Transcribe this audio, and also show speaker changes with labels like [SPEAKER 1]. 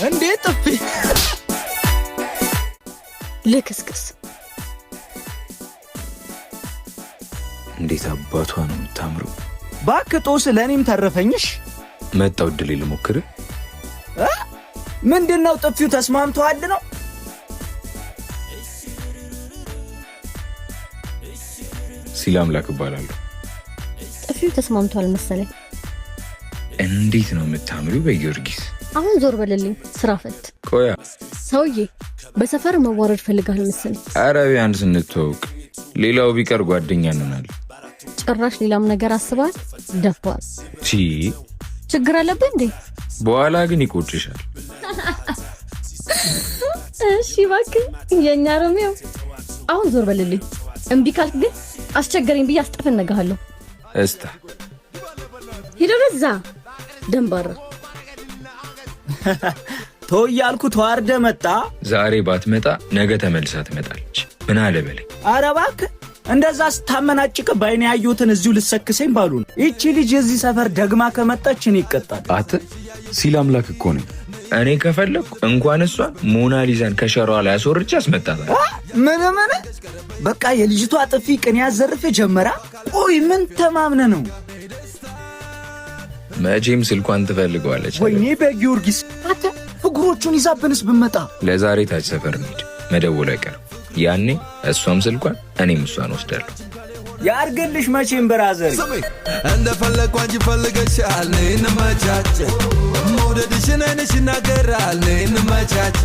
[SPEAKER 1] እንዴት ጥፊ
[SPEAKER 2] ልክስክስ
[SPEAKER 3] እንዴት አባቷ ነው የምታምረው።
[SPEAKER 1] ባክጦስ ለኔም ተረፈኝሽ።
[SPEAKER 3] መጣው ድል ልሞክር።
[SPEAKER 1] ምንድነው ጥፊው ተስማምቷል ነው?
[SPEAKER 3] ሲላምላክ ይባላል።
[SPEAKER 2] ጥፊው ተስማምቷል መሰለኝ።
[SPEAKER 3] እንዴት ነው የምታምሪው በጊዮርጊስ።
[SPEAKER 2] አሁን ዞር በልልኝ ስራ ፈት።
[SPEAKER 3] ቆያ
[SPEAKER 2] ሰውዬ በሰፈር መዋረድ ፈልጋል መሰለኝ።
[SPEAKER 3] አረቢያን ስንተዋወቅ ሌላው ቢቀር ጓደኛ እንሆናለን።
[SPEAKER 2] ጭራሽ ሌላም ነገር አስባል ደፋል። ችግር አለብህ እንዴ?
[SPEAKER 3] በኋላ ግን ይቆጭሻል።
[SPEAKER 2] እሺ እባክህ የኛ ሮሚዮ አሁን ዞር በልልኝ። እምቢ ካልክ ግን አስቸገረኝ ብዬ አስጠፈነግሃለሁ።
[SPEAKER 3] እስታ
[SPEAKER 2] ሂደረዛ ደንባራ
[SPEAKER 1] ተወያልኩ ተዋርደ መጣ።
[SPEAKER 3] ዛሬ ባትመጣ ነገ ተመልሳ ትመጣለች። ምን አለ በለኝ።
[SPEAKER 1] ኧረ እባክህ እንደዛ ስታመናጭቅ ባይኔ ያዩትን እዚሁ ልሰክሰኝ ባሉ ነው። እቺ ልጅ የዚህ ሰፈር ደግማ ከመጣች እኔ ይቀጣል።
[SPEAKER 3] አት ሲላምላክ እኮ ነው። እኔ ከፈለኩ እንኳን እሷን ሞናሊዛን ከሸራዋ ላይ አስወርጬ አስመጣታለሁ።
[SPEAKER 1] ምን በቃ የልጅቷ ጥፊ ቅን ያዘርፍ ጀመራ። ቆይ ምን ተማምነ ነው?
[SPEAKER 3] መቼም ስልኳን ትፈልገዋለች።
[SPEAKER 1] ወይኔ በጊዮርጊስ አተ ፍቅሮቹን ይዛብንስ ብመጣ።
[SPEAKER 3] ለዛሬ ታች ሰፈር እንሂድ፣ መደወል አይቀርም። ያኔ እሷም ስልኳን እኔም እሷን ወስዳለሁ።
[SPEAKER 1] ያርግልሽ መቼም ብራዘር
[SPEAKER 4] እንደፈለኩ አንቺ ፈልገሻል። ነይ እንመቻች፣ መውደድሽን አይንሽ ይናገራል። ነይ እንመቻች